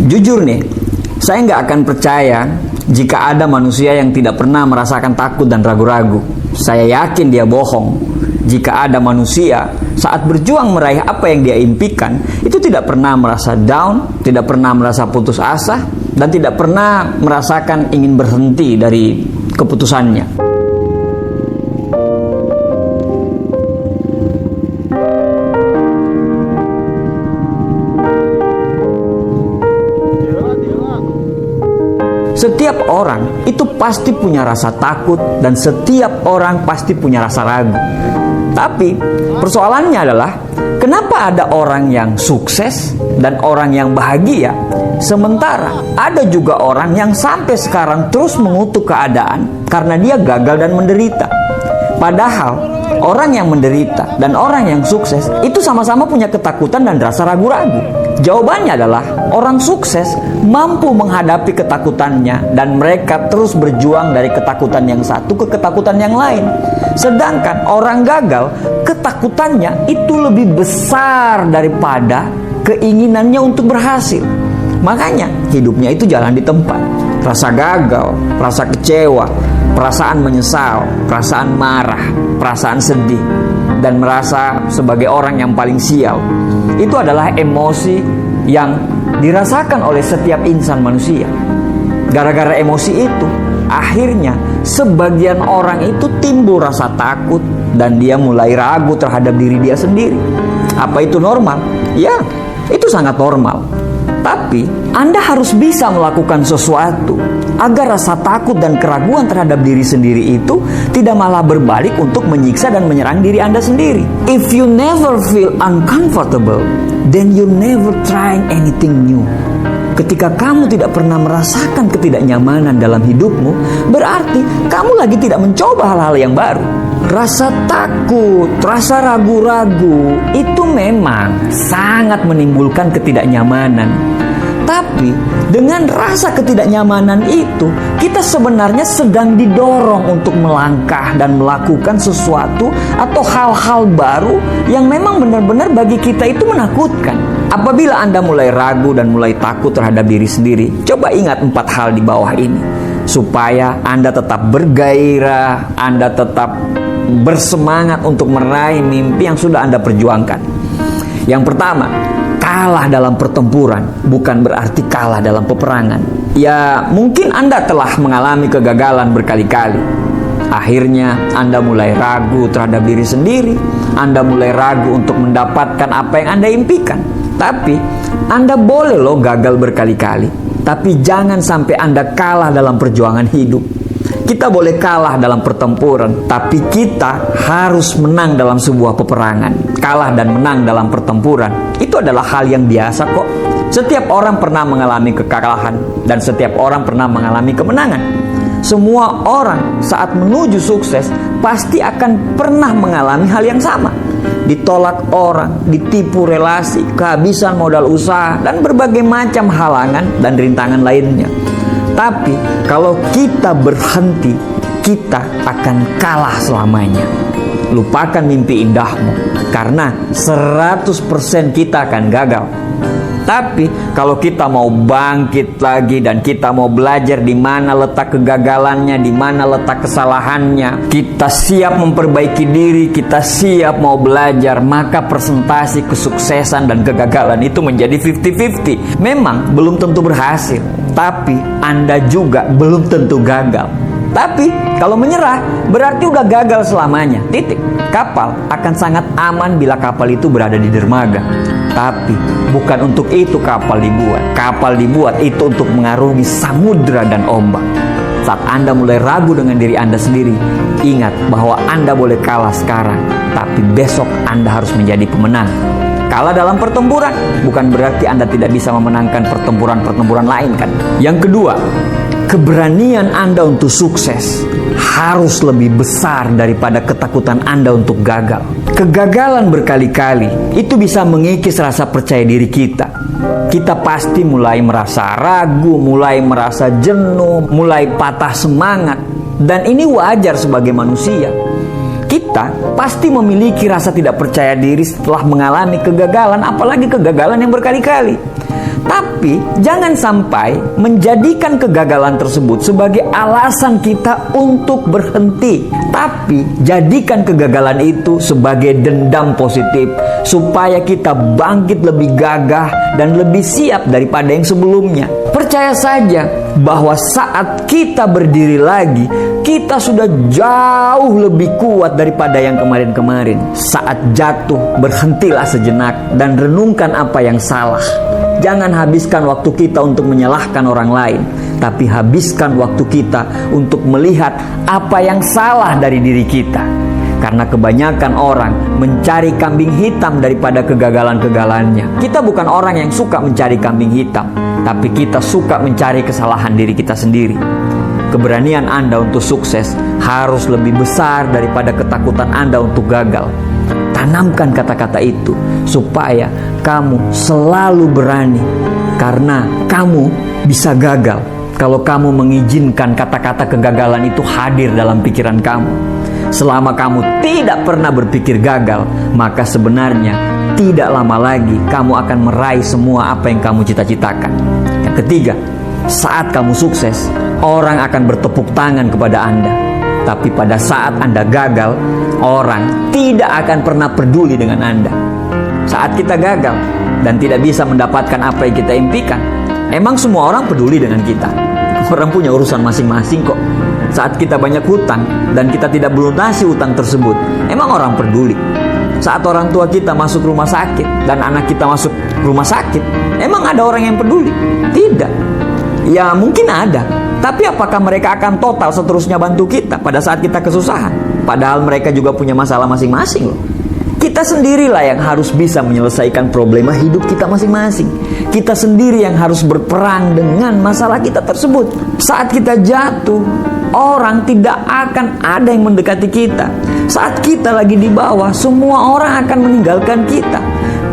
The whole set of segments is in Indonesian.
Jujur nih, saya nggak akan percaya jika ada manusia yang tidak pernah merasakan takut dan ragu-ragu. Saya yakin dia bohong. Jika ada manusia saat berjuang meraih apa yang dia impikan, itu tidak pernah merasa down, tidak pernah merasa putus asa, dan tidak pernah merasakan ingin berhenti dari keputusannya. Setiap orang itu pasti punya rasa takut dan setiap orang pasti punya rasa ragu. Tapi persoalannya adalah kenapa ada orang yang sukses dan orang yang bahagia, sementara ada juga orang yang sampai sekarang terus mengutuk keadaan karena dia gagal dan menderita. Padahal orang yang menderita dan orang yang sukses itu sama-sama punya ketakutan dan rasa ragu-ragu. Jawabannya adalah orang sukses mampu menghadapi ketakutannya dan mereka terus berjuang dari ketakutan yang satu ke ketakutan yang lain. Sedangkan orang gagal, ketakutannya itu lebih besar daripada keinginannya untuk berhasil. Makanya hidupnya itu jalan di tempat. Rasa gagal, rasa kecewa, perasaan menyesal, perasaan marah, perasaan sedih, dan merasa sebagai orang yang paling sial. Itu adalah emosi yang dirasakan oleh setiap insan manusia. Gara-gara emosi itu, akhirnya sebagian orang itu timbul rasa takut dan dia mulai ragu terhadap diri dia sendiri. Apa itu normal? Ya, itu sangat normal. Tapi Anda harus bisa melakukan sesuatu agar rasa takut dan keraguan terhadap diri sendiri itu tidak malah berbalik untuk menyiksa dan menyerang diri Anda sendiri. If you never feel uncomfortable, then you never trying anything new. Ketika kamu tidak pernah merasakan ketidaknyamanan dalam hidupmu, berarti kamu lagi tidak mencoba hal-hal yang baru. Rasa takut, rasa ragu-ragu itu memang sangat menimbulkan ketidaknyamanan. Tapi dengan rasa ketidaknyamanan itu, kita sebenarnya sedang didorong untuk melangkah dan melakukan sesuatu atau hal-hal baru yang memang benar-benar bagi kita itu menakutkan. Apabila Anda mulai ragu dan mulai takut terhadap diri sendiri, coba ingat 4 hal di bawah ini supaya Anda tetap bergairah, Anda tetap bersemangat untuk meraih mimpi yang sudah Anda perjuangkan. Yang pertama, kalah dalam pertempuran bukan berarti kalah dalam peperangan. Ya, mungkin Anda telah mengalami kegagalan berkali-kali. Akhirnya Anda mulai ragu terhadap diri sendiri, Anda mulai ragu untuk mendapatkan apa yang Anda impikan. Tapi Anda boleh loh gagal berkali-kali, tapi jangan sampai Anda kalah dalam perjuangan hidup. Kita boleh kalah dalam pertempuran, tapi kita harus menang dalam sebuah peperangan. Kalah dan menang dalam pertempuran itu adalah hal yang biasa kok. Setiap orang pernah mengalami kekalahan dan setiap orang pernah mengalami kemenangan. Semua orang saat menuju sukses pasti akan pernah mengalami hal yang sama. Ditolak orang, ditipu relasi, kehabisan modal usaha, dan berbagai macam halangan dan rintangan lainnya. Tapi kalau kita berhenti, kita akan kalah selamanya. Lupakan mimpi indahmu, karena 100% kita akan gagal. Tapi kalau kita mau bangkit lagi dan kita mau belajar di mana letak kegagalannya, di mana letak kesalahannya, kita siap memperbaiki diri, kita siap mau belajar, maka presentasi kesuksesan dan kegagalan itu menjadi 50-50. Memang belum tentu berhasil, tapi Anda juga belum tentu gagal. Tapi kalau menyerah berarti udah gagal selamanya. Titik. Kapal akan sangat aman bila kapal itu berada di dermaga. Tapi bukan untuk itu kapal dibuat. Kapal dibuat itu untuk mengarungi samudra dan ombak. Saat Anda mulai ragu dengan diri Anda sendiri, ingat bahwa Anda boleh kalah sekarang, tapi besok Anda harus menjadi pemenang. Kalah dalam pertempuran bukan berarti Anda tidak bisa memenangkan pertempuran-pertempuran lain kan. Yang kedua, keberanian Anda untuk sukses harus lebih besar daripada ketakutan Anda untuk gagal. Kegagalan berkali-kali itu bisa mengikis rasa percaya diri kita. Kita pasti mulai merasa ragu, mulai merasa jenuh, mulai patah semangat. Dan ini wajar sebagai manusia. Kita pasti memiliki rasa tidak percaya diri setelah mengalami kegagalan, apalagi kegagalan yang berkali-kali. Tapi jangan sampai menjadikan kegagalan tersebut sebagai alasan kita untuk berhenti. Tapi jadikan kegagalan itu sebagai dendam positif supaya kita bangkit lebih gagah dan lebih siap daripada yang sebelumnya. Percaya saja bahwa saat kita berdiri lagi, kita sudah jauh lebih kuat daripada yang kemarin-kemarin. Saat jatuh, berhentilah sejenak dan renungkan apa yang salah. Jangan habiskan waktu kita untuk menyalahkan orang lain, tapi habiskan waktu kita untuk melihat apa yang salah dari diri kita. Karena kebanyakan orang mencari kambing hitam daripada kegagalan-kegagalannya. Kita bukan orang yang suka mencari kambing hitam, tapi kita suka mencari kesalahan diri kita sendiri. Keberanian Anda untuk sukses harus lebih besar daripada ketakutan Anda untuk gagal. Tanamkan kata-kata itu supaya kamu selalu berani, karena kamu bisa gagal kalau kamu mengizinkan kata-kata kegagalan itu hadir dalam pikiran kamu. Selama kamu tidak pernah berpikir gagal, maka sebenarnya tidak lama lagi kamu akan meraih semua apa yang kamu cita-citakan. Yang ketiga, saat kamu sukses, orang akan bertepuk tangan kepada Anda. Tapi pada saat Anda gagal, orang tidak akan pernah peduli dengan Anda. Saat kita gagal dan tidak bisa mendapatkan apa yang kita impikan, emang semua orang peduli dengan kita. Orang punya urusan masing-masing kok. Saat kita banyak hutang dan kita tidak melunasi hutang tersebut, emang orang peduli. Saat orang tua kita masuk rumah sakit dan anak kita masuk rumah sakit, emang ada orang yang peduli? Tidak. Ya mungkin ada, tapi apakah mereka akan total seterusnya bantu kita pada saat kita kesusahan? Padahal mereka juga punya masalah masing-masing loh. Kita sendirilah yang harus bisa menyelesaikan problema hidup kita masing-masing. Kita sendiri yang harus berperang dengan masalah kita tersebut. Saat kita jatuh, orang tidak akan ada yang mendekati kita. Saat kita lagi di bawah, semua orang akan meninggalkan kita.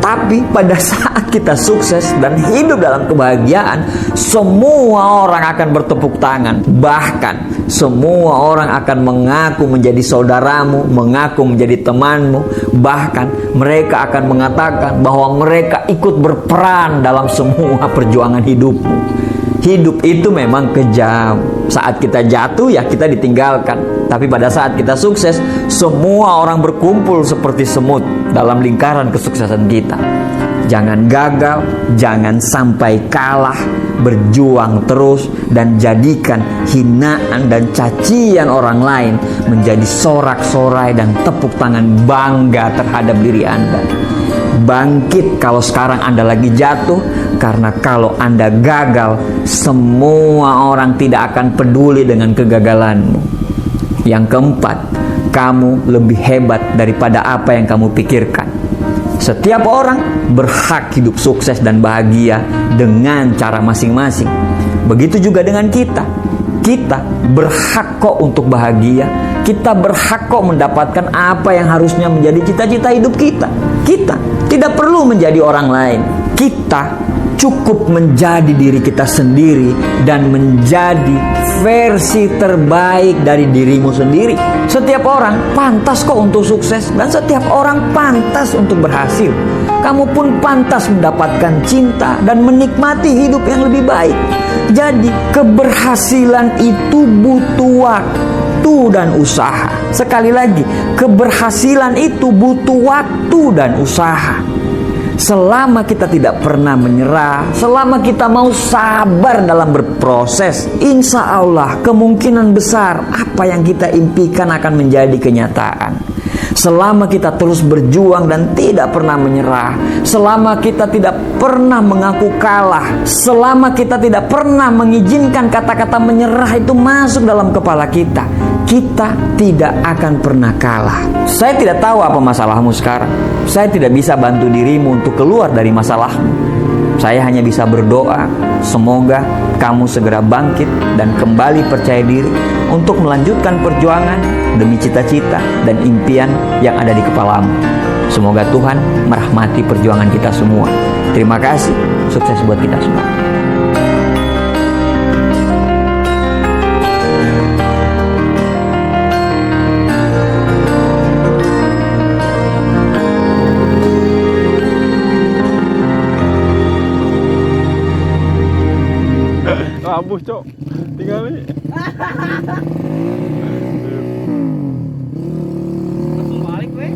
Tapi pada saat kita sukses dan hidup dalam kebahagiaan, semua orang akan bertepuk tangan. Bahkan semua orang akan mengaku menjadi saudaramu, mengaku menjadi temanmu. Bahkan mereka akan mengatakan bahwa mereka ikut berperan dalam semua perjuangan hidupmu. Hidup itu memang kejam. Saat kita jatuh ya kita ditinggalkan. Tapi pada saat kita sukses, semua orang berkumpul seperti semut dalam lingkaran kesuksesan kita. Jangan gagal, jangan sampai kalah, berjuang terus dan jadikan hinaan dan cacian orang lain menjadi sorak-sorai dan tepuk tangan bangga terhadap diri Anda. Bangkit kalau sekarang Anda lagi jatuh, karena kalau Anda gagal, semua orang tidak akan peduli dengan kegagalanmu. Yang keempat, kamu lebih hebat daripada apa yang kamu pikirkan. Setiap orang berhak hidup sukses dan bahagia dengan cara masing-masing. Begitu juga dengan kita. Kita berhak kok untuk bahagia. Kita berhak kok mendapatkan apa yang harusnya menjadi cita-cita hidup kita. Kita tidak perlu menjadi orang lain. Kita cukup menjadi diri kita sendiri dan menjadi versi terbaik dari dirimu sendiri. Setiap orang pantas kok untuk sukses dan setiap orang pantas untuk berhasil. Kamu pun pantas mendapatkan cinta dan menikmati hidup yang lebih baik. Jadi keberhasilan itu butuh waktu dan usaha. Sekali lagi, keberhasilan itu butuh waktu dan usaha. Selama kita tidak pernah menyerah, selama kita mau sabar dalam berproses, insya Allah kemungkinan besar apa yang kita impikan akan menjadi kenyataan. Selama kita terus berjuang dan tidak pernah menyerah, selama kita tidak pernah mengaku kalah, selama kita tidak pernah mengizinkan kata-kata menyerah itu masuk dalam kepala kita, kita tidak akan pernah kalah. Saya tidak tahu apa masalahmu sekarang. Saya tidak bisa bantu dirimu untuk keluar dari masalahmu. Saya hanya bisa berdoa, semoga kamu segera bangkit dan kembali percaya diri untuk melanjutkan perjuangan demi cita-cita dan impian yang ada di kepalamu. Semoga Tuhan merahmati perjuangan kita semua. Terima kasih, sukses buat kita semua. Kabuh, Cok. Tinggal nih. Langsung balik weh.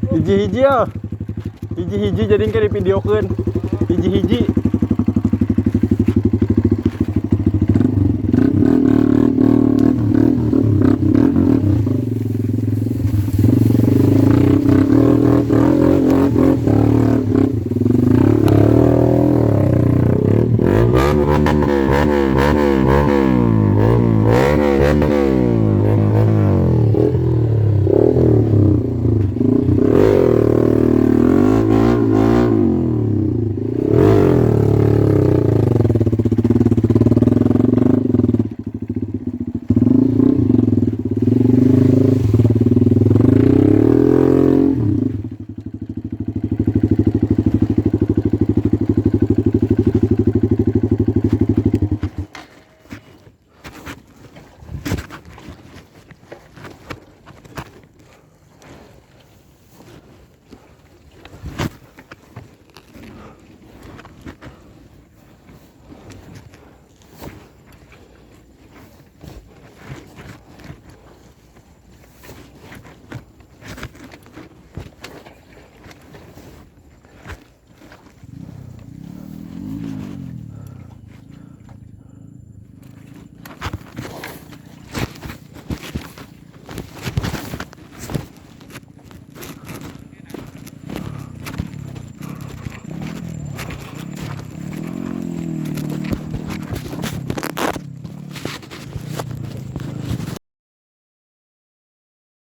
Hiji-hiji ya. Hiji-hiji jadi di videokeun. Hiji-hiji.